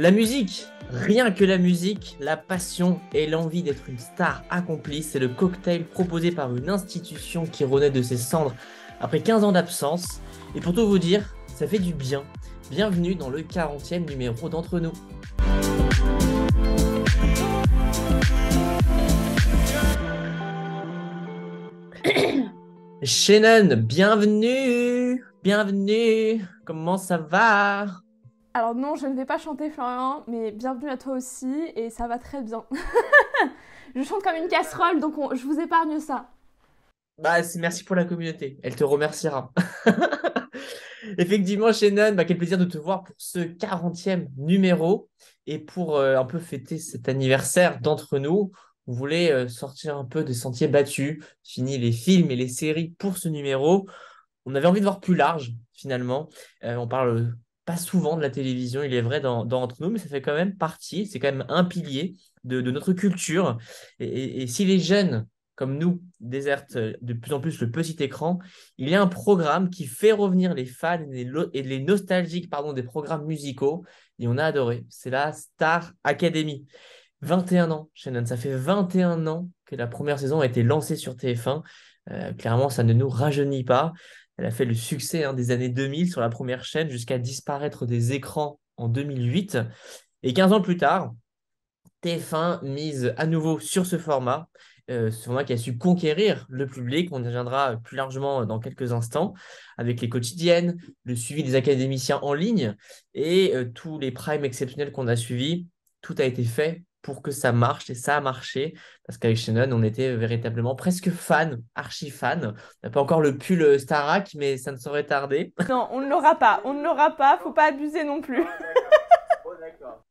La musique, rien que la musique, la passion et l'envie d'être une star accomplie, c'est le cocktail proposé par une institution qui renaît de ses cendres après 15 ans d'absence. Et pour tout vous dire, ça fait du bien. Bienvenue dans le 40e numéro d'Entre nous. Shannon, bienvenue! Bienvenue! Comment ça va? Alors non, je ne vais pas chanter Florian, mais bienvenue à toi aussi, et ça va très bien. Je chante comme une casserole, donc je vous épargne ça. Bah, merci pour la communauté. Elle te remerciera. Effectivement, Shannon, quel plaisir de te voir pour ce 40e numéro. Et pour un peu fêter cet anniversaire d'entre nous, on voulait sortir un peu des sentiers battus, fini les films et les séries pour ce numéro. On avait envie de voir plus large, finalement. On parle pas souvent de la télévision, il est vrai, dans Entre nous, mais ça fait quand même partie, c'est quand même un pilier de notre culture. Et si les jeunes, comme nous, désertent de plus en plus le petit écran, il y a un programme qui fait revenir les fans et les nostalgiques pardon, des programmes musicaux, et on a adoré. C'est la Star Academy. 21 ans, Shannon, ça fait 21 ans que la première saison a été lancée sur TF1. Clairement, ça ne nous rajeunit pas. Elle a fait le succès des années 2000 sur la première chaîne jusqu'à disparaître des écrans en 2008. Et 15 ans plus tard, TF1 mise à nouveau sur ce format qui a su conquérir le public. On y reviendra plus largement dans quelques instants, avec les quotidiennes, le suivi des académiciens en ligne et tous les primes exceptionnels qu'on a suivis. Tout a été fait pour que ça marche et ça a marché parce qu'avec Shannon, on était véritablement presque fan, archi fan. On n'a pas encore le pull Starac, mais ça ne saurait tarder. Non, on ne l'aura pas, on ne l'aura pas, faut pas abuser non plus.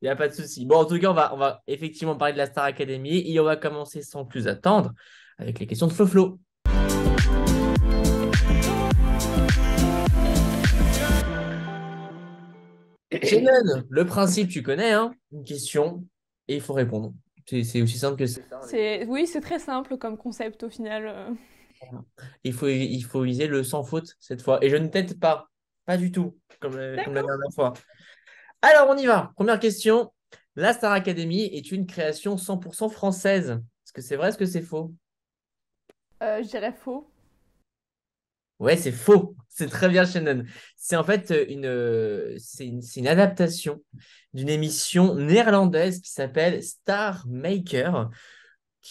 Il n'y a pas de souci. Bon, en tout cas, on va effectivement parler de la Star Academy et on va commencer sans plus attendre avec les questions de Flo-Flo. Shannon, le principe, tu connais, hein? Une question et il faut répondre. C'est aussi simple que ça. Oui, c'est très simple comme concept au final. Il faut viser le sans faute cette fois. Et je ne t'aide pas. Pas du tout, comme la D'accord. dernière fois. Alors, on y va. Première question. La Star Academy est une création 100% française. Est-ce que c'est vrai, est-ce que c'est faux? Je dirais faux. Ouais, c'est faux. C'est très bien, Shannon. C'est en fait c'est une adaptation d'une émission néerlandaise qui s'appelle Star Maker,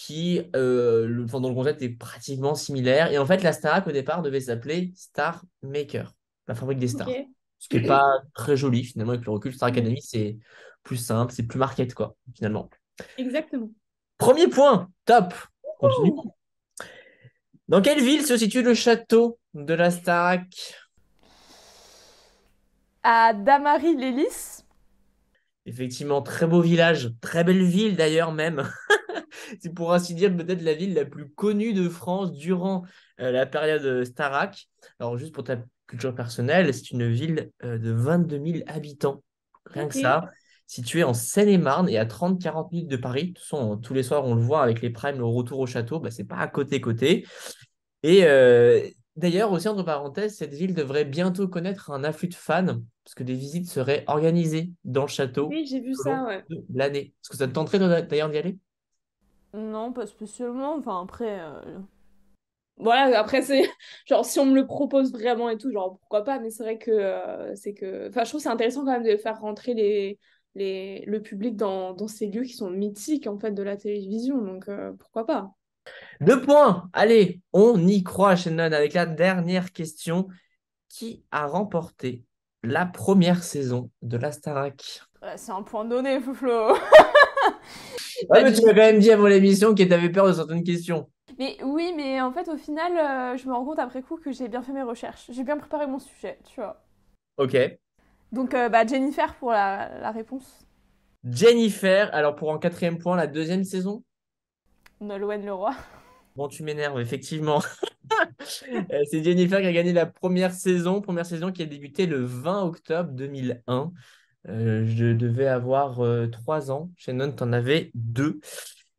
dont le concept est pratiquement similaire. Et en fait, la Starac, au départ, devait s'appeler Star Maker, la fabrique des stars. Ok. Ce qui n'est pas très joli, finalement, avec le recul. Star Mm. Academy, c'est plus simple, c'est plus market, quoi, finalement. Exactement. Premier point, top. Continue. Ouh. Dans quelle ville se situe le château de la Starac? À Damary-Lélis. Effectivement, très beau village, très belle ville d'ailleurs même. C'est pour ainsi dire peut-être la ville la plus connue de France durant la période Starac. Alors juste pour ta culture personnelle, c'est une ville de 22 000 habitants. Rien que Ok. ça, située en Seine-et-Marne et à 30-40 minutes de Paris. De toute façon, tous les soirs on le voit avec les primes, le retour au château, c'est pas à côté-côté. Et d'ailleurs, aussi entre parenthèses, cette ville devrait bientôt connaître un afflux de fans, parce que des visites seraient organisées dans le château Oui, j'ai vu tout au ça, long ouais. de l'année. Est-ce que ça te tenterait d'ailleurs d'y aller? Non, pas spécialement. Enfin, après, voilà, après c'est genre si on me le propose vraiment et tout, genre pourquoi pas, mais c'est vrai que enfin je trouve que c'est intéressant quand même de faire rentrer le public dans ces lieux qui sont mythiques en fait de la télévision, donc pourquoi pas. 2 points. Allez, on y croit, Shannon, avec la dernière question. Qui a remporté la première saison de la Starac? Ouais, c'est un point donné, Flo. Ouais, Bah, mais tu m'as quand même dit avant l'émission que tu avais peur de certaines questions. mais oui, mais en fait au final, je me rends compte après coup que j'ai bien fait mes recherches, j'ai bien préparé mon sujet, tu vois. Ok. Donc bah Jennifer pour la réponse. Jennifer, alors pour un quatrième point, la deuxième saison? Nolwenn Leroy. Bon, tu m'énerves, effectivement. C'est Jennifer qui a gagné la première saison qui a débuté le 20 octobre 2001. Je devais avoir 3 ans. Shannon, t'en avais 2.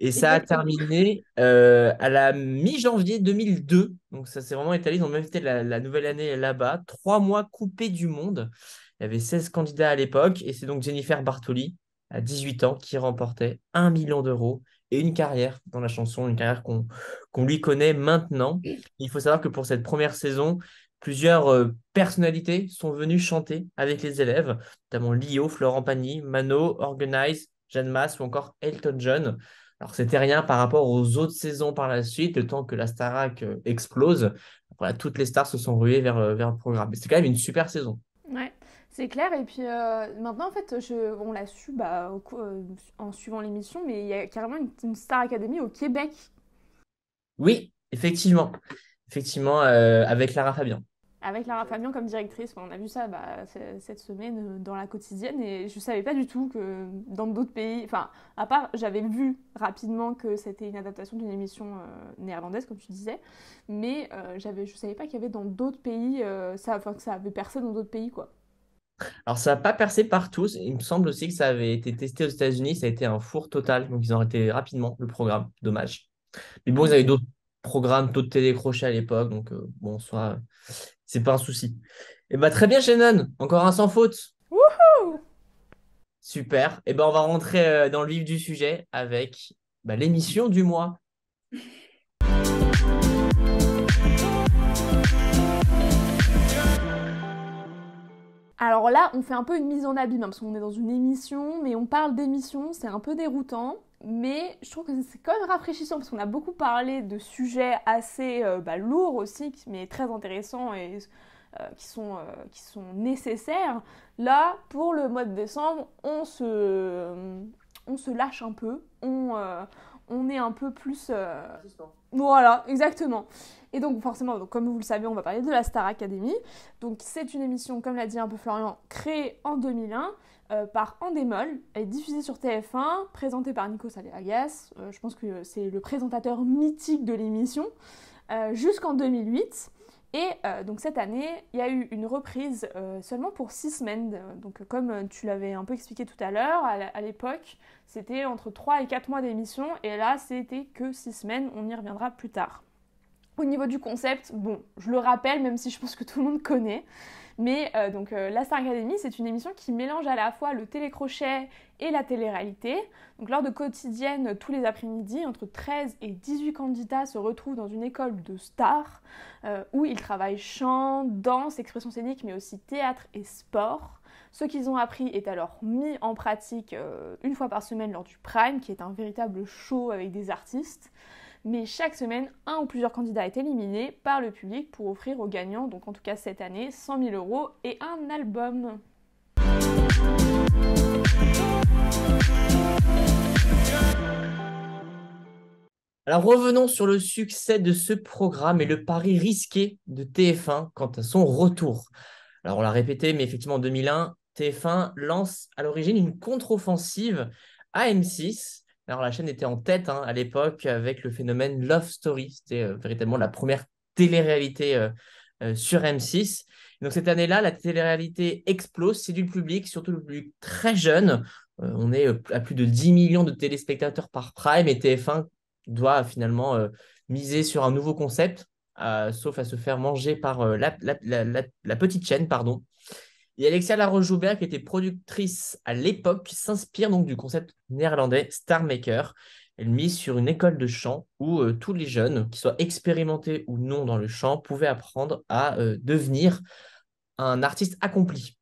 Et ça a Exactement. terminé à la mi-janvier 2002. Donc ça s'est vraiment étalé. Ils ont même fait la nouvelle année là-bas. 3 mois coupés du monde. Il y avait 16 candidats à l'époque. Et c'est donc Jennifer Bartoli à 18 ans qui remportait 1 million d'euros et une carrière dans la chanson, une carrière qu'on lui connaît maintenant. Il faut savoir que pour cette première saison, plusieurs personnalités sont venues chanter avec les élèves, notamment Lio, Florent Pagny, Mano, Organize, Jeanne Masse ou encore Elton John. Alors, c'était rien par rapport aux autres saisons par la suite, le temps que la Starac explose. Voilà, toutes les stars se sont ruées vers le programme. Mais c'était quand même une super saison. Ouais, c'est clair. Et puis maintenant, en fait, on l'a su bah, en suivant l'émission, mais il y a carrément une Star Academy au Québec. Oui, effectivement. Effectivement, avec Lara Fabian. Avec Lara Fabian comme directrice. Enfin, on a vu ça bah, cette semaine dans la quotidienne et je savais pas du tout que dans d'autres pays, enfin, à part, j'avais vu rapidement que c'était une adaptation d'une émission néerlandaise, comme tu disais, mais je savais pas qu'il y avait dans d'autres pays, enfin, que ça avait percé dans d'autres pays, quoi. Alors, ça n'a pas percé partout. Il me semble aussi que ça avait été testé aux États-Unis. Ça a été un four total. Donc, ils ont arrêté rapidement le programme. Dommage. Mais bon, ils avaient d'autres programmes, taux de télécrochet à l'époque. Donc, bon, soit, c'est pas un souci. Et bah, très bien, Shannon. Encore un sans faute. Wouhou! Super. Et ben, on va rentrer dans le vif du sujet avec bah, l'émission du mois. Alors là, on fait un peu une mise en abîme, hein, parce qu'on est dans une émission, mais on parle d'émission, c'est un peu déroutant. Mais je trouve que c'est quand même rafraîchissant, parce qu'on a beaucoup parlé de sujets assez bah, lourds aussi, mais très intéressants et qui sont nécessaires. Là, pour le mois de décembre, on se lâche un peu, on est un peu plus... Voilà, exactement. Et donc forcément, donc, comme vous le savez, on va parler de la Star Academy. Donc c'est une émission, comme l'a dit un peu Florian, créée en 2001 par Endemol. Elle est diffusée sur TF1, présentée par Nico Aliagas. Je pense que c'est le présentateur mythique de l'émission, jusqu'en 2008. Et donc cette année, il y a eu une reprise seulement pour 6 semaines. Donc comme tu l'avais un peu expliqué tout à l'heure, à l'époque, c'était entre 3 et 4 mois d'émission. Et là, c'était que 6 semaines. On y reviendra plus tard. Au niveau du concept, bon, je le rappelle, même si je pense que tout le monde connaît, mais la Star Academy, c'est une émission qui mélange à la fois le télécrochet et la télé-réalité. Donc lors de quotidiennes, tous les après-midi, entre 13 et 18 candidats se retrouvent dans une école de stars où ils travaillent chant, danse, expression scénique, mais aussi théâtre et sport. Ce qu'ils ont appris est alors mis en pratique une fois par semaine lors du Prime, qui est un véritable show avec des artistes. Mais chaque semaine, un ou plusieurs candidats est éliminé par le public pour offrir aux gagnants, donc en tout cas cette année, 100 000 euros et un album. Alors revenons sur le succès de ce programme et le pari risqué de TF1 quant à son retour. Alors on l'a répété, mais effectivement en 2001, TF1 lance à l'origine une contre-offensive à M6. Alors la chaîne était en tête à l'époque avec le phénomène Love Story. C'était véritablement la première télé-réalité sur M6. Donc cette année-là, la télé-réalité explose, séduit le public, surtout le public très jeune. On est à plus de 10 millions de téléspectateurs par prime et TF1 doit finalement miser sur un nouveau concept, sauf à se faire manger par la petite chaîne, pardon. Et Alexia Laroche-Joubert, qui était productrice à l'époque, s'inspire donc du concept néerlandais Star Maker. Elle mise sur une école de chant où tous les jeunes, qui soient expérimentés ou non dans le chant, pouvaient apprendre à devenir un artiste accompli.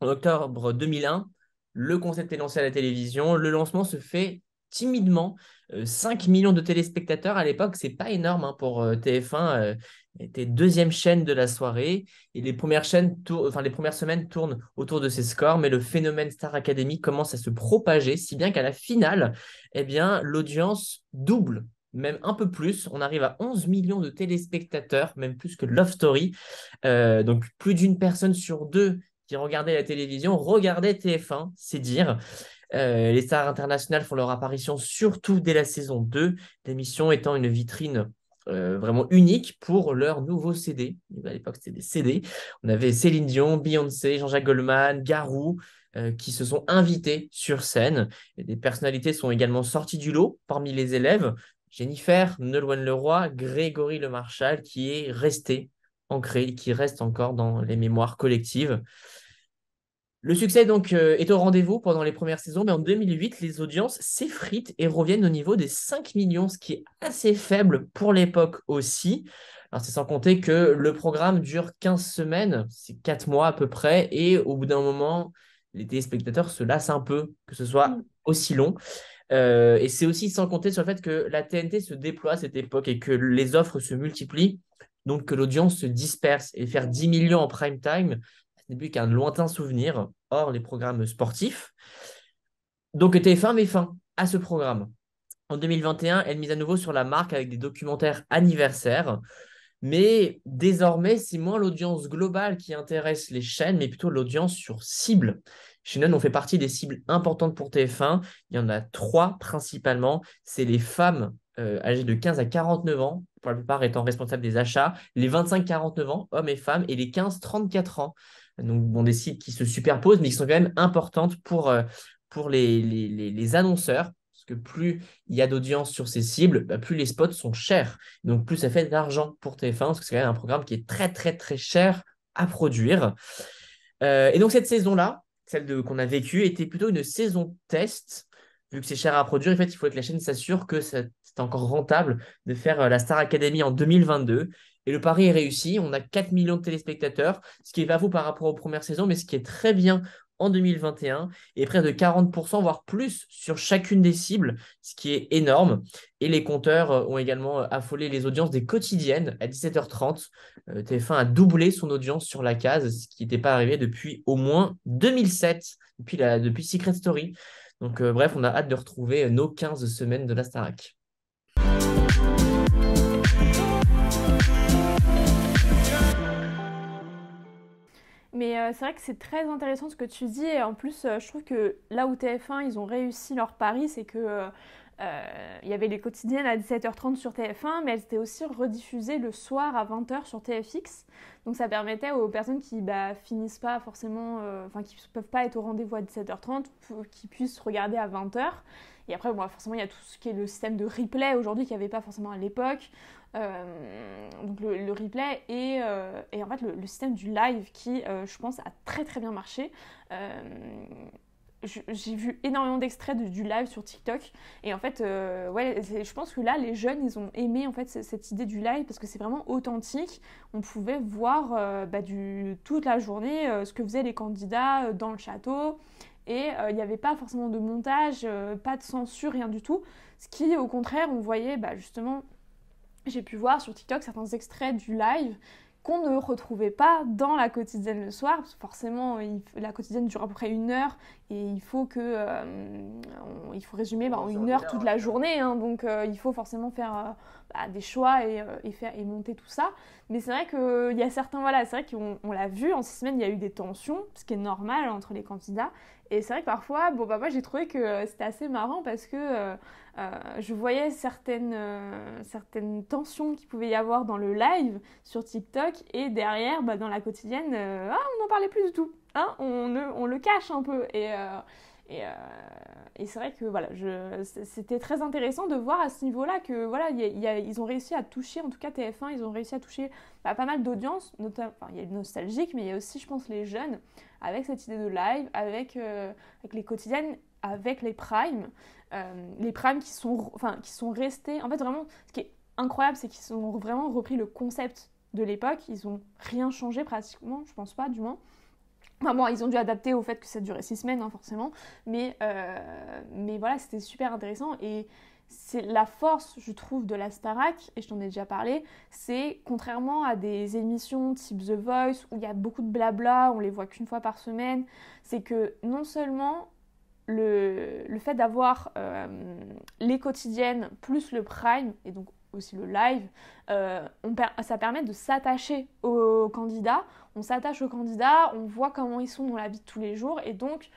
En octobre 2001, le concept est lancé à la télévision. Le lancement se fait timidement. 5 millions de téléspectateurs à l'époque, c'est pas énorme pour TF1. Était deuxième chaîne de la soirée. Et les premières semaines tournent autour de ces scores, mais le phénomène Star Academy commence à se propager, si bien qu'à la finale, eh bien, l'audience double, même un peu plus. On arrive à 11 millions de téléspectateurs, même plus que Love Story. Donc plus d'une personne sur deux qui regardait la télévision regardait TF1, c'est dire. Les stars internationales font leur apparition surtout dès la saison 2, l'émission étant une vitrine vraiment unique pour leur nouveau CD. À l'époque, c'était des CD. On avait Céline Dion, Beyoncé, Jean-Jacques Goldman, Garou, qui se sont invités sur scène. Et des personnalités sont également sorties du lot parmi les élèves. Jennifer, Nolwenn Leroy, Grégory Le Marchal, qui est resté ancré, qui reste encore dans les mémoires collectives. Le succès donc est au rendez-vous pendant les premières saisons, mais en 2008, les audiences s'effritent et reviennent au niveau des 5 millions, ce qui est assez faible pour l'époque aussi. Alors c'est sans compter que le programme dure 15 semaines, c'est 4 mois à peu près, et au bout d'un moment, les téléspectateurs se lassent un peu que ce soit Mm. aussi long. Et c'est aussi sans compter sur le fait que la TNT se déploie à cette époque et que les offres se multiplient, donc que l'audience se disperse. Et faire 10 millions en prime time, ce n'est plus qu'un lointain souvenir, hors les programmes sportifs. Donc TF1 met fin à ce programme. En 2021, elle mise à nouveau sur la marque avec des documentaires anniversaires. Mais désormais, c'est moins l'audience globale qui intéresse les chaînes, mais plutôt l'audience sur cible. Shannon, on fait partie des cibles importantes pour TF1. Il y en a trois principalement. C'est les femmes âgées de 15 à 49 ans, pour la plupart étant responsables des achats, les 25-49 ans, hommes et femmes, et les 15-34 ans. Donc, bon, des cibles qui se superposent, mais qui sont quand même importantes pour les annonceurs. Parce que plus il y a d'audience sur ces cibles, bah, plus les spots sont chers. Donc, plus ça fait d'argent pour TF1, parce que c'est quand même un programme qui est très, très, très cher à produire. Et donc, cette saison-là, qu'on a vécue, était plutôt une saison test. Vu que c'est cher à produire, en fait, il faut que la chaîne s'assure que c'est encore rentable de faire la Star Academy en 2022. Et le pari est réussi. On a 4 millions de téléspectateurs, ce qui est pas fou par rapport aux premières saisons, mais ce qui est très bien en 2021 et près de 40%, voire plus sur chacune des cibles, ce qui est énorme. Et les compteurs ont également affolé les audiences des quotidiennes à 17h30. TF1 a doublé son audience sur la case, ce qui n'était pas arrivé depuis au moins 2007, depuis Secret Story. Donc bref, on a hâte de retrouver nos 15 semaines de la Starac. Mais c'est vrai que c'est très intéressant ce que tu dis. Et en plus, je trouve que là où TF1, ils ont réussi leur pari, c'est que il y avait les quotidiennes à 17h30 sur TF1, mais elles étaient aussi rediffusées le soir à 20h sur TFX. Donc ça permettait aux personnes qui finissent pas forcément, enfin qui peuvent pas être au rendez-vous à 17h30, qui puissent regarder à 20h. Et après, bon, forcément, il y a tout ce qui est le système de replay aujourd'hui qu'il n'y avait pas forcément à l'époque. Donc le replay et en fait le système du live qui, je pense, a très très bien marché. J'ai vu énormément d'extraits du live sur TikTok et en fait ouais, je pense que là les jeunes ils ont aimé en fait cette idée du live parce que c'est vraiment authentique. On pouvait voir toute la journée ce que faisaient les candidats dans le château et il n'y avait pas forcément de montage, pas de censure, rien du tout, ce qui au contraire on voyait justement, j'ai pu voir sur TikTok certains extraits du live qu'on ne retrouvait pas dans la quotidienne le soir, parce que forcément la quotidienne dure à peu près 1 heure et il faut résumer en 1 heure toute la journée, hein, donc il faut forcément faire des choix et monter tout ça. Mais c'est vrai qu'il y a certains, voilà, c'est vrai qu'on l'a vu, en 6 semaines il y a eu des tensions, ce qui est normal entre les candidats. Et c'est vrai que parfois, moi j'ai trouvé que c'était assez marrant parce que je voyais certaines tensions qu'il pouvait y avoir dans le live sur TikTok et derrière, dans la quotidienne, on n'en parlait plus du tout. Hein, on le cache un peu. Et, euh, et c'est vrai que voilà, c'était très intéressant de voir à ce niveau-là que voilà, ils ont réussi à toucher, en tout cas TF1, ils ont réussi à toucher pas mal d'audience. Il y a le nostalgique, mais il y a aussi, je pense, les jeunes avec cette idée de live, avec les quotidiennes, avec les primes qui sont restés. En fait, vraiment, ce qui est incroyable, c'est qu'ils ont vraiment repris le concept de l'époque. Ils ont rien changé pratiquement, je pense pas, du moins. Enfin bon, ils ont dû adapter au fait que ça durait 6 semaines, hein, forcément. Mais voilà, c'était super intéressant. Et c'est la force, je trouve, de la Starac, et je t'en ai déjà parlé, c'est contrairement à des émissions type The Voice, où il y a beaucoup de blabla, on les voit qu'une fois par semaine, c'est que non seulement le fait d'avoir les quotidiennes plus le prime, et donc aussi le live, ça permet de s'attacher aux candidats. On s'attache aux candidats, on voit comment ils sont dans la vie de tous les jours, et donc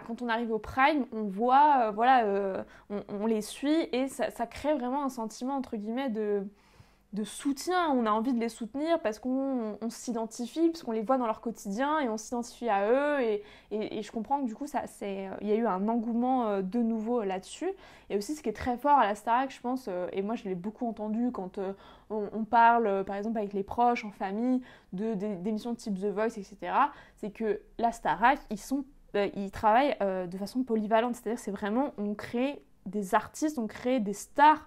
quand on arrive au prime, on voit, on les suit, et ça crée vraiment un sentiment, entre guillemets, de soutien. On a envie de les soutenir parce qu'on s'identifie, parce qu'on les voit dans leur quotidien et on s'identifie à eux. Et je comprends que du coup, il y a eu un engouement de nouveau là-dessus. Et aussi, ce qui est très fort à la Starac, je pense, et moi je l'ai beaucoup entendu quand on parle, par exemple, avec les proches, en famille, d'émissions de type The Voice, etc., c'est que la Starac, ils travaillent de façon polyvalente. C'est-à-dire que c'est vraiment, on crée des artistes, on crée des stars.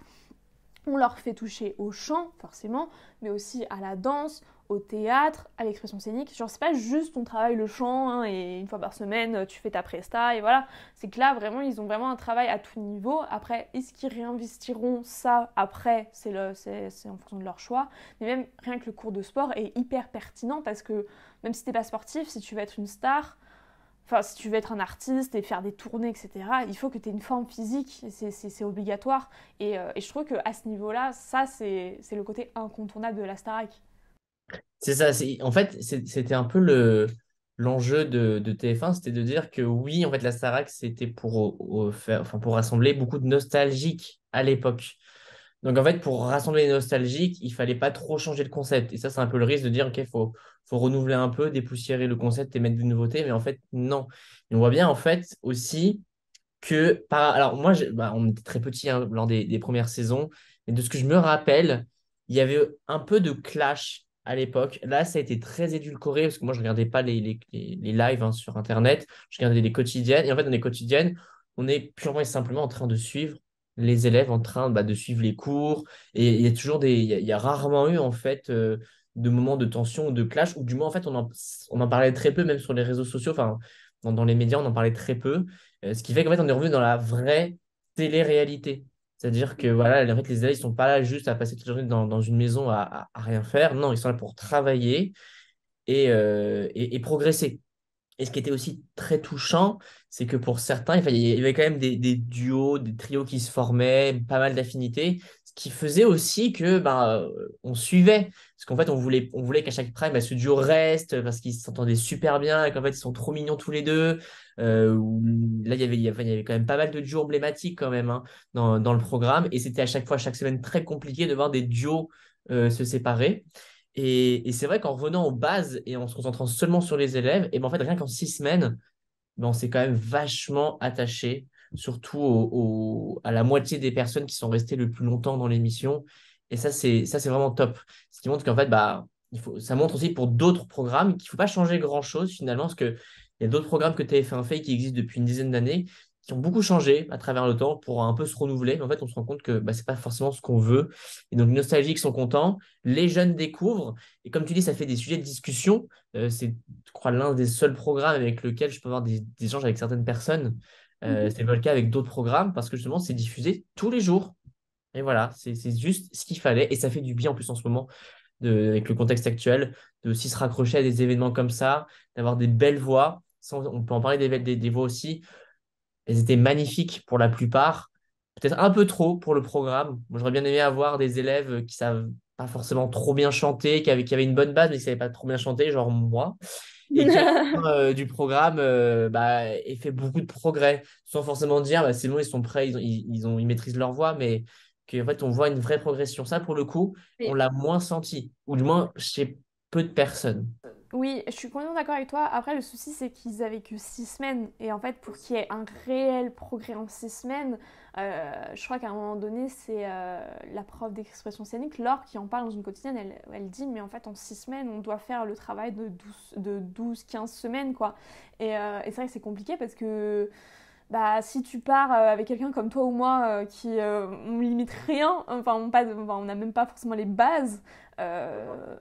On leur fait toucher au chant, forcément, mais aussi à la danse, au théâtre, à l'expression scénique. Genre, c'est pas juste on travaille le chant hein, et une fois par semaine tu fais ta presta et voilà. C'est que là, vraiment, ils ont vraiment un travail à tout niveau. Après, est-ce qu'ils réinvestiront ça après c'est en fonction de leur choix. Mais même rien que le cours de sport est hyper pertinent parce que même si t'es pas sportif, si tu veux être une star, enfin, si tu veux être un artiste et faire des tournées, etc., il faut que tu aies une forme physique, c'est obligatoire. Et je trouve qu'à ce niveau-là, ça, c'est le côté incontournable de la Starac. C'est ça, en fait, c'était un peu l'enjeu de TF1, c'était de dire que oui, en fait, la Starac, c'était pour faire, enfin, pour rassembler beaucoup de nostalgiques à l'époque. Donc, en fait, pour rassembler les nostalgiques, il fallait pas trop changer le concept. Et ça, c'est un peu le risque de dire, OK, faut renouveler un peu, dépoussiérer le concept et mettre des nouveautés. Mais en fait, non. Et on voit bien, en fait, aussi alors, moi, on était très petits hein, lors des premières saisons. Mais de ce que je me rappelle, il y avait un peu de clash à l'époque. Là, ça a été très édulcoré parce que moi, je regardais pas les lives hein, sur Internet. Je regardais les quotidiennes. Et en fait, dans les quotidiennes, on est purement et simplement en train de suivre les élèves en train de suivre les cours. Et il y a toujours il y a rarement eu, en fait, de moments de tension ou de clash, ou du moins, en fait, on en parlait très peu, même sur les réseaux sociaux. Enfin, dans les médias, on en parlait très peu. Ce qui fait qu'en fait, on est revenu dans la vraie télé-réalité. C'est-à-dire que voilà, en fait, les élèves, ils sont pas là juste à passer toute la journée dans une maison à rien faire. Non, ils sont là pour travailler et progresser. Et ce qui était aussi très touchant, c'est que pour certains, il y avait quand même des duos, des trios qui se formaient, pas mal d'affinités, ce qui faisait aussi que on suivait. Parce qu'en fait, on voulait qu'à chaque prime, ce duo reste, parce qu'ils s'entendaient super bien, et qu'en fait, ils sont trop mignons tous les deux. Là, il y avait quand même pas mal de duos emblématiques quand même hein, dans le programme. Et c'était à chaque fois, chaque semaine, très compliqué de voir des duos se séparer. Et c'est vrai qu'en revenant aux bases et en se concentrant seulement sur les élèves, et ben en fait, rien qu'en 6 semaines, ben on s'est quand même vachement attaché, surtout à la moitié des personnes qui sont restées le plus longtemps dans l'émission. Et ça, c'est vraiment top. Ce qui montre qu'en fait, ça montre aussi pour d'autres programmes qu'il ne faut pas changer grand-chose finalement, parce qu'il y a d'autres programmes que TF1 fait qui existent depuis une dizaine d'années, qui ont beaucoup changé à travers le temps pour un peu se renouveler. Mais en fait, on se rend compte que ce n'est pas forcément ce qu'on veut. Et donc, les nostalgiques sont contents, les jeunes découvrent. Et comme tu dis, ça fait des sujets de discussion. C'est, je crois, l'un des seuls programmes avec lequel je peux avoir des échanges avec certaines personnes. Mhm. C'est pas le cas avec d'autres programmes parce que justement, c'est diffusé tous les jours. Et voilà, c'est juste ce qu'il fallait. Et ça fait du bien en plus en ce moment, avec le contexte actuel, de aussi se raccrocher à des événements comme ça, d'avoir des belles voix. On peut en parler des voix aussi. Elles étaient magnifiques pour la plupart. Peut-être un peu trop pour le programme. Moi, j'aurais bien aimé avoir des élèves qui savent pas forcément trop bien chanter, qui avaient une bonne base, mais qui ne savaient pas trop bien chanter, genre moi et qui à la fin du programme ait fait beaucoup de progrès, sans forcément dire c'est bon, ils sont prêts, ils maîtrisent leur voix, mais qu'en fait on voit une vraie progression. Ça, pour le coup, on Mais l'a moins senti, ou du moins chez peu de personnes. oui, je suis complètement d'accord avec toi. Après, le souci, c'est qu'ils avaient que 6 semaines. Et en fait, pour qu'il y ait un réel progrès en 6 semaines, je crois qu'à un moment donné, c'est la prof d'expression scénique, Laure, qui en parle dans une quotidienne. Elle dit, mais en fait, en 6 semaines, on doit faire le travail de 12 15 semaines, quoi. Et c'est vrai que c'est compliqué parce que bah, si tu pars avec quelqu'un comme toi ou moi qui on limite rien, enfin on n'a même pas forcément les bases. euh,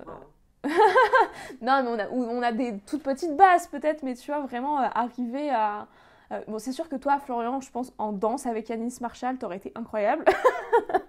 non, mais on a des toutes petites bases peut-être, mais tu vois, vraiment arriver à. Bon, c'est sûr que toi, Florian, je pense en danse avec Yanis Marshall, t'aurais été incroyable.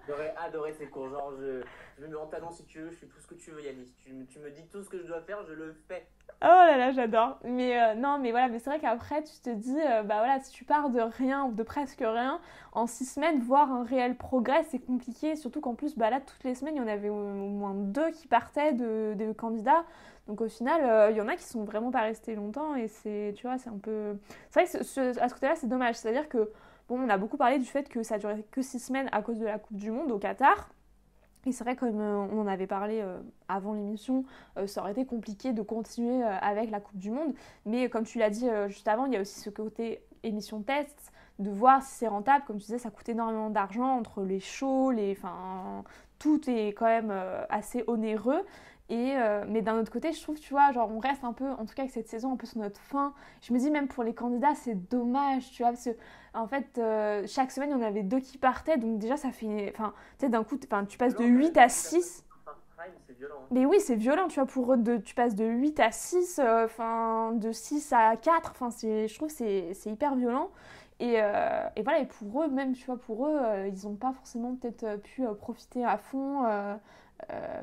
J'aurais adoré ces cours. Genre, je me mets en talon si tu veux, je fais tout ce que tu veux, Yanis. Tu me dis tout ce que je dois faire, je le fais. Oh là là, j'adore. Mais non, mais voilà, mais c'est vrai qu'après, tu te dis, bah voilà, si tu pars de rien ou de presque rien, en 6 semaines, voir un réel progrès, c'est compliqué. Surtout qu'en plus, bah là, toutes les semaines, il y en avait au moins deux qui partaient des candidats. Donc au final, il y en a qui sont vraiment pas restés longtemps et c'est, tu vois, c'est un peu. C'est vrai que à ce côté-là, c'est dommage. C'est-à-dire que, bon, on a beaucoup parlé du fait que ça durait que 6 semaines à cause de la Coupe du Monde au Qatar. Et c'est vrai, comme on en avait parlé avant l'émission, ça aurait été compliqué de continuer avec la Coupe du Monde. Mais comme tu l'as dit juste avant, il y a aussi ce côté émission test, de voir si c'est rentable. Comme tu disais, ça coûte énormément d'argent entre les shows, enfin, tout est quand même assez onéreux. Mais d'un autre côté, je trouve, tu vois, genre on reste un peu, en tout cas avec cette saison, un peu sur notre fin. Je me dis même pour les candidats, c'est dommage, tu vois, parce que en fait, chaque semaine, il y en avait deux qui partaient, donc déjà ça fait, enfin, tu sais, d'un coup, tu passes de 8 à 6. C'est violent, hein. Mais oui, c'est violent, tu vois, pour eux, tu passes de 8 à 6, enfin, de 6 à 4, enfin, je trouve que c'est hyper violent. Et voilà, et pour eux, même, tu vois, pour eux, ils n'ont pas forcément peut-être pu profiter à fond.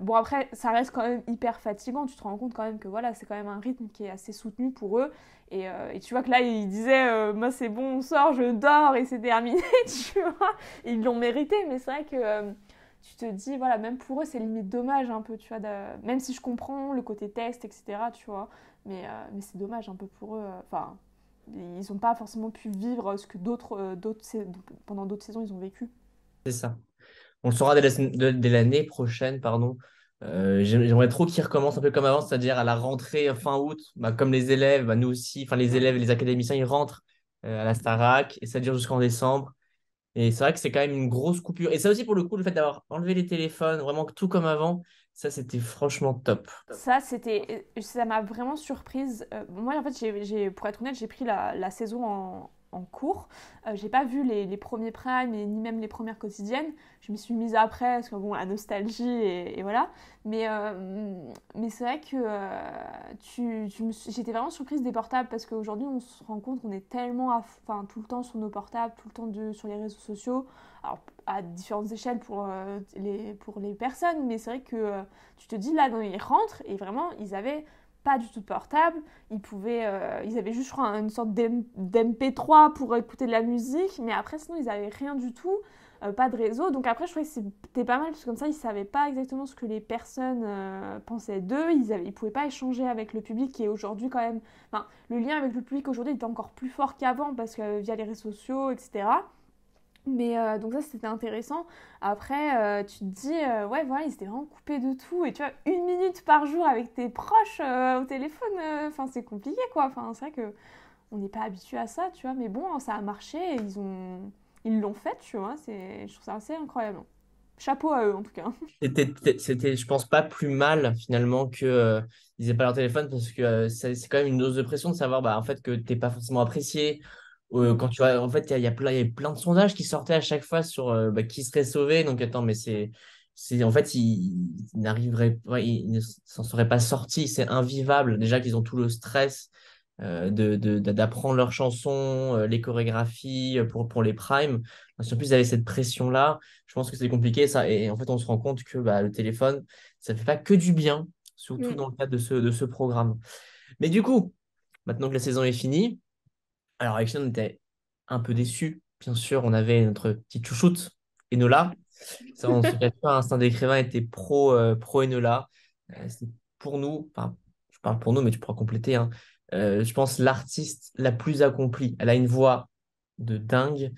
Bon, après, ça reste quand même hyper fatigant, tu te rends compte quand même que voilà, c'est quand même un rythme qui est assez soutenu pour eux. Et tu vois que là, ils disaient, moi c'est bon, on sort, je dors et c'est terminé, tu vois. Et ils l'ont mérité, mais c'est vrai que tu te dis, voilà, même pour eux, c'est limite dommage un peu, tu vois, même si je comprends le côté test, etc., tu vois, mais c'est dommage un peu pour eux. Enfin, ils n'ont pas forcément pu vivre ce que pendant d'autres saisons, ils ont vécu. C'est ça. On le saura dès l'année prochaine, pardon. J'aimerais trop qu'ils recommencent un peu comme avant, c'est-à-dire à la rentrée fin août, bah, comme les élèves, bah, nous aussi, enfin les élèves et les académiciens, ils rentrent à la Starac et ça dure jusqu'en décembre. Et c'est vrai que c'est quand même une grosse coupure. Et ça aussi, pour le coup, le fait d'avoir enlevé les téléphones, vraiment tout comme avant, ça, c'était franchement top. Ça m'a vraiment surprise. Moi, en fait, pour être honnête, j'ai pris la saison en cours. J'ai pas vu les premiers primes et ni même les premières quotidiennes. Je m'y suis mise après parce que bon, la nostalgie et voilà. Mais, euh, mais c'est vrai que j'étais vraiment surprise des portables parce qu'aujourd'hui, on se rend compte qu'on est tellement enfin, tout le temps sur nos portables, tout le temps sur les réseaux sociaux. Alors, à différentes échelles pour les personnes, mais c'est vrai que tu te dis là, ils rentrent et vraiment, ils avaient pas du tout de portable. Ils avaient juste, je crois, une sorte d'MP3 pour écouter de la musique, mais après, sinon, ils avaient rien du tout. Pas de réseau. Donc après, je trouvais que c'était pas mal, parce que comme ça, ils savaient pas exactement ce que les personnes pensaient d'eux. Ils pouvaient pas échanger avec le public qui est aujourd'hui quand même. Enfin, le lien avec le public aujourd'hui était encore plus fort qu'avant, parce que via les réseaux sociaux, etc. Mais donc ça c'était intéressant. Après tu te dis ouais voilà ils étaient vraiment coupés de tout et tu vois 1 minute par jour avec tes proches au téléphone, enfin c'est compliqué quoi. Enfin c'est vrai que on n'est pas habitué à ça tu vois mais bon ça a marché et ils l'ont fait tu vois je trouve ça assez incroyable. Chapeau à eux en tout cas. C'était, je pense, pas plus mal finalement que ils aient pas leur téléphone parce que c'est quand même une dose de pression de savoir bah, en fait que t'es pas forcément apprécié. Quand tu vois, en fait, il y a plein de sondages qui sortaient à chaque fois sur bah, qui serait sauvé. Donc attends, mais en fait, ils n'arriveraient, ouais, ils ne s'en seraient pas sortis. C'est invivable. Déjà qu'ils ont tout le stress d'apprendre leurs chansons, les chorégraphies pour les primes. Si en plus, ils avaient cette pression-là, je pense que c'est compliqué ça. Et en fait, on se rend compte que bah, le téléphone, ça ne fait pas que du bien, surtout Mm. dans le cadre de ce programme. Mais du coup, maintenant que la saison est finie, alors Action on était un peu déçus. Bien sûr, on avait notre petite chouchoute, Enola. Ça, on ne se cache pas, Instinct d'écrivain était pro Enola. C'est pour nous, enfin, je parle pour nous, mais tu pourras compléter, hein. Je pense l'artiste la plus accomplie. Elle a une voix de dingue.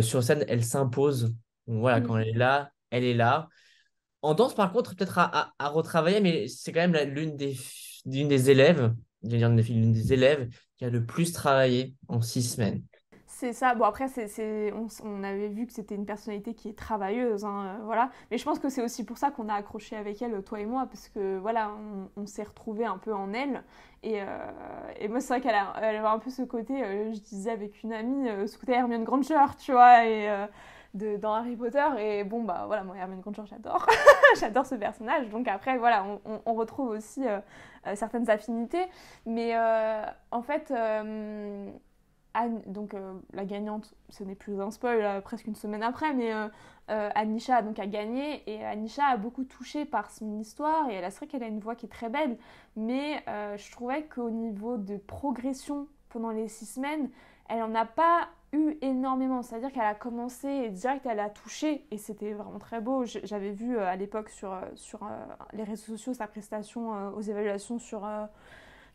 Sur scène, elle s'impose. Donc voilà, quand Mm. elle est là, elle est là. En danse, par contre, peut-être à retravailler, mais c'est quand même l'une des élèves, je vais dire l'une des élèves qui a le plus travaillé en 6 semaines. C'est ça. Bon, après, on avait vu que c'était une personnalité qui est travailleuse, hein, voilà. Mais je pense que c'est aussi pour ça qu'on a accroché avec elle, toi et moi, parce que voilà, on s'est retrouvés un peu en elle. Et moi, c'est vrai elle avait un peu ce côté, je disais avec une amie, ce côté Hermione Granger, tu vois, dans Harry Potter. Et bon, bah voilà, moi, Hermione Granger, j'adore. J'adore ce personnage. Donc après, voilà, on retrouve aussi certaines affinités. Mais en fait. Donc la gagnante, ce n'est plus un spoil, presque une semaine après, mais Anisha donc, a gagné et Anisha a beaucoup touché par son histoire et c'est vrai qu'elle a une voix qui est très belle, mais je trouvais qu'au niveau de progression pendant les 6 semaines, elle n'en a pas eu énormément, c'est-à-dire qu'elle a commencé et direct elle a touché et c'était vraiment très beau. J'avais vu à l'époque sur les réseaux sociaux sa prestation aux évaluations sur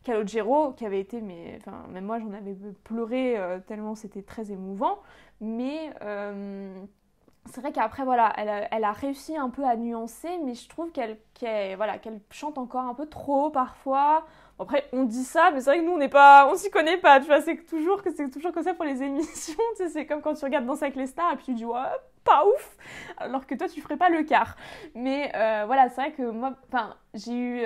Calogero, qui avait été, mais enfin, même moi j'en avais pleuré tellement c'était très émouvant. Mais c'est vrai qu'après, voilà, elle a réussi un peu à nuancer, mais je trouve voilà, qu'elle chante encore un peu trop haut parfois. Bon, après, on dit ça, mais c'est vrai que nous, on s'y connaît pas, tu vois, c'est toujours comme ça pour les émissions, tu sais, c'est comme quand tu regardes Danser avec les stars, et puis tu dis, ouais, pas ouf, alors que toi, tu ferais pas le quart. Mais voilà, c'est vrai que moi, enfin, j'ai eu,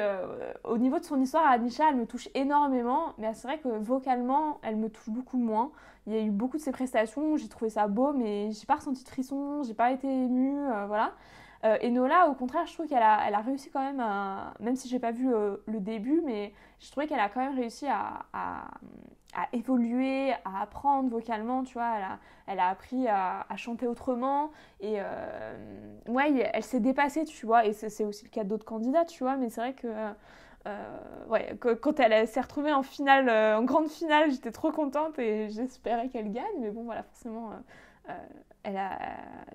au niveau de son histoire, Anisha, elle me touche énormément, mais c'est vrai que vocalement, elle me touche beaucoup moins. Il y a eu beaucoup de ses prestations, j'ai trouvé ça beau, mais j'ai pas ressenti de frisson, j'ai pas été émue, voilà. Et Nola, au contraire, je trouve elle a réussi quand même même si j'ai pas vu le début, mais je trouvais qu'elle a quand même réussi à évoluer, à apprendre vocalement, tu vois, elle a appris à chanter autrement, et ouais, elle s'est dépassée, tu vois, et c'est aussi le cas d'autres candidats, tu vois, mais c'est vrai que ouais, quand elle s'est retrouvée en finale, en grande finale, j'étais trop contente et j'espérais qu'elle gagne. Mais bon, voilà, forcément, euh, elle a,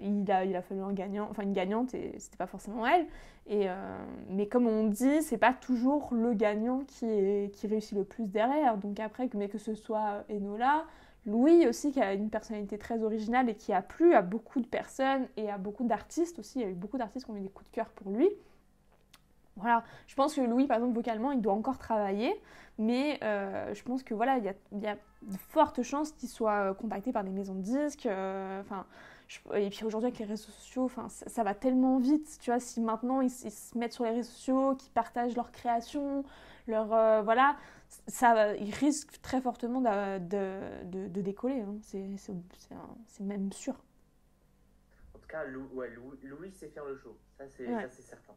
il a fallu un gagnant, enfin une gagnante et c'était pas forcément elle. Et, mais comme on dit, c'est pas toujours le gagnant qui réussit le plus derrière. Donc après, mais que ce soit Enola, Louis aussi, qui a une personnalité très originale et qui a plu à beaucoup de personnes et à beaucoup d'artistes aussi. Il y a eu beaucoup d'artistes qui ont eu des coups de cœur pour lui. Voilà, je pense que Louis, par exemple, vocalement, il doit encore travailler, mais je pense que voilà, il y a de fortes chances qu'il soit contacté par des maisons de disques. Enfin, et puis aujourd'hui avec les réseaux sociaux, enfin, ça va tellement vite, tu vois. Si maintenant ils se mettent sur les réseaux sociaux, qu'ils partagent leurs créations, voilà, ils risquent très fortement de décoller. Hein. C'est même sûr. En tout cas, Louis sait faire le show. Ouais. Ça, c'est certain.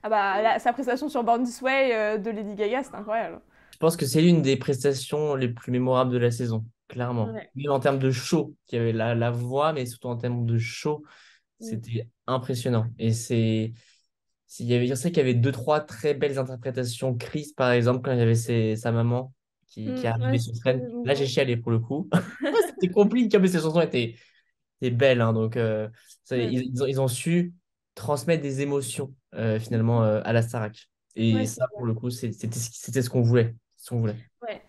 Ah bah, Et sa prestation sur Born This Way de Lady Gaga, c'est incroyable. je pense que c'est l'une des prestations les plus mémorables de la saison, clairement. Ouais. Même en termes de show, il y avait la voix, mais surtout en termes de show, Mm. c'était impressionnant. Et je sais qu'il y avait deux, trois très belles interprétations. Chris, par exemple, quand il y avait sa maman qui est Ouais, arrivée sur c'était scène. Là, j'ai émouvant. chialé pour le coup. C'était compliqué, mais ces chansons étaient belles. Hein, donc, Ouais, ils ont su transmettre des émotions, finalement, à la Starac. ouais, Et c'est ça, clair. pour le coup, c'était ce qu'on voulait. Ce qu'on voulait. Ouais.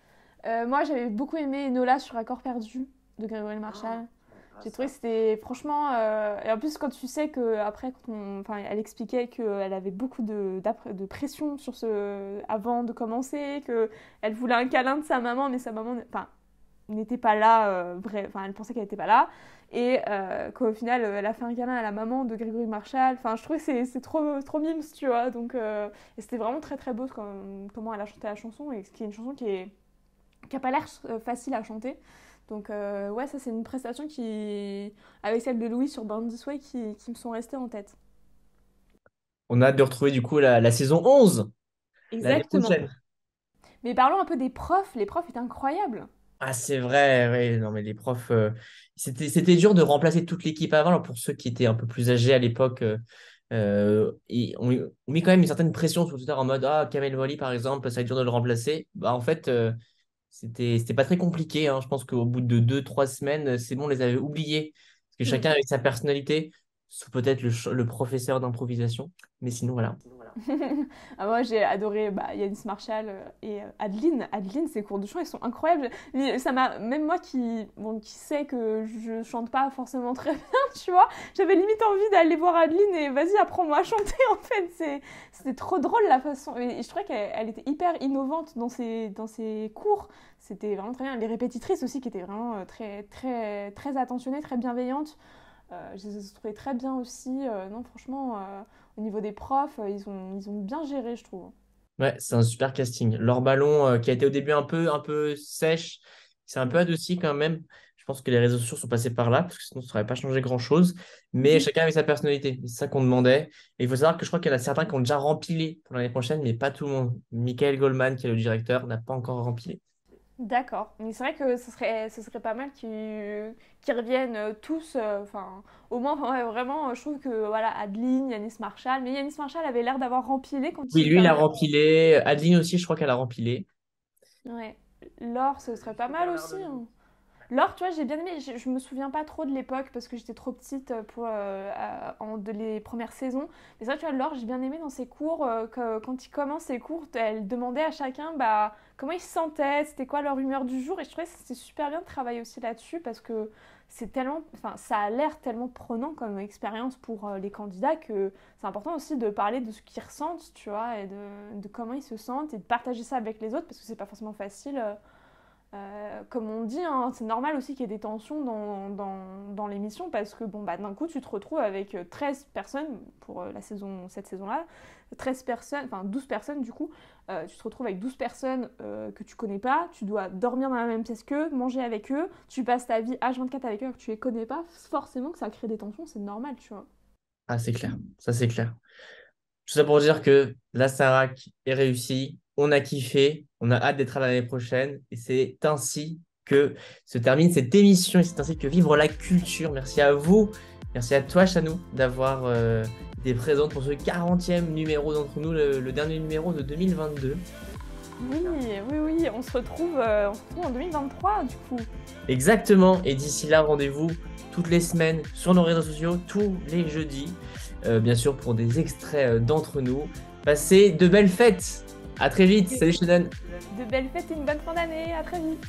Moi, j'avais beaucoup aimé Enola sur Accord perdu de Gabriel Marshall. Ah, J'ai trouvé ça. que c'était franchement. Et en plus, quand tu sais que après, enfin, elle expliquait qu'elle avait beaucoup de pression sur avant de commencer, que elle voulait un câlin de sa maman, mais sa maman, enfin, n'était pas là, enfin, elle pensait qu'elle n'était pas là, et qu'au final, elle a fait un câlin à la maman de Grégory Marshall. Enfin, je trouve que c'est trop mimes, tu vois. Donc, et c'était vraiment très très beau comment elle a chanté la chanson, et qui est une chanson qui a pas l'air facile à chanter. Donc, ouais, ça, c'est une prestation avec celle de Louis sur Born This Way, qui me sont restées en tête. On a hâte de retrouver, du coup, la saison 11 l'année Exactement. prochaine. Mais parlons un peu des profs. Les profs étaient incroyables. Ah, c'est vrai, ouais. Non, mais les profs, c'était dur de remplacer toute l'équipe avant. Alors, pour ceux qui étaient un peu plus âgés à l'époque, on met quand même une certaine pression sur Twitter en mode, ah, Kamel Wally, par exemple, ça va être dur de le remplacer. Bah, en fait, c'était pas très compliqué. Hein. Je pense qu'au bout de 2, 3 semaines, c'est bon, on les avait oubliés. Parce que Hmm. chacun avait sa personnalité, sauf peut-être le professeur d'improvisation. Mais sinon, voilà. Ah, moi, j'ai adoré Yanis Marshall et Adeline. Adeline, ses cours de chant, ils sont incroyables. Ça m'a, même moi qui sais que je chante pas forcément très bien, tu vois, j'avais limite envie d'aller voir Adeline et vas-y, apprends-moi à chanter. En fait, c'était trop drôle la façon. Et je trouvais qu'elle était hyper innovante dans ses cours. C'était vraiment très bien. Les répétitrices aussi, qui étaient vraiment très, très, très attentionnées, très bienveillantes. Je les ai trouvées très bien aussi. Non, franchement, au niveau des profs, ils ont bien géré, je trouve. Ouais, c'est un super casting. Leur ballon, qui a été au début un peu sèche, c'est un peu Mm. adouci quand même. Je pense que les réseaux sociaux sont passés par là, parce que sinon, ça n'aurait pas changé grand-chose. Mais Mhm. chacun avait sa personnalité. C'est ça qu'on demandait. Et il faut savoir que je crois qu'il y en a certains qui ont déjà rempilé pour l'année prochaine, mais pas tout le monde. Michael Goldman, qui est le directeur, n'a pas encore rempilé. D'accord. Mais c'est vrai que ce serait pas mal qu'ils reviennent tous. Enfin, au moins, enfin, ouais, vraiment, je trouve que voilà, Adeline, Yanis Marshall. Mais Yanis Marshall avait l'air d'avoir rempilé quand Oui, il lui, il a terminait. rempilé. Adeline aussi, je crois qu'elle a rempilé. Ouais. Laure, ce serait pas mal aussi. Hein. Laure, tu vois, j'ai bien aimé. Je me souviens pas trop de l'époque parce que j'étais trop petite pour de les premières saisons. Mais c'est vrai, tu vois, Laure, j'ai bien aimé dans ses cours que quand il commence ses cours, elle demandait à chacun bah, comment ils se sentaient, c'était quoi leur humeur du jour. Et je trouvais que c'était super bien de travailler aussi là-dessus parce que c'est tellement, enfin, ça a l'air tellement prenant comme expérience pour les candidats que c'est important aussi de parler de ce qu'ils ressentent, tu vois, et de comment ils se sentent et de partager ça avec les autres parce que c'est pas forcément facile. Comme on dit, hein, c'est normal aussi qu'il y ait des tensions dans l'émission parce que bon, bah, d'un coup, tu te retrouves avec 13 personnes pour cette saison-là, 13 personnes, enfin 12 personnes du coup, tu te retrouves avec 12 personnes que tu connais pas, tu dois dormir dans la même pièce qu'eux, manger avec eux, tu passes ta vie H24 avec eux que tu les connais pas, forcément que ça crée des tensions, c'est normal, tu vois. Ah, c'est clair, ça c'est clair. Tout ça pour dire que la Starac est réussie, on a kiffé, on a hâte d'être à l'année prochaine, et c'est ainsi que se termine cette émission, et c'est ainsi que vivre la culture. Merci à vous, merci à toi, Chanou, d'avoir été présente pour ce 40e numéro d'entre nous, le dernier numéro de 2022. Oui, oui, oui, on se retrouve en 2023 du coup. Exactement, et d'ici là, rendez-vous toutes les semaines sur nos réseaux sociaux, tous les jeudis, bien sûr pour des extraits d'entre nous. Passez de belles fêtes. À très vite. Salut Shannon. De belles fêtes et une bonne fin d'année, à très vite.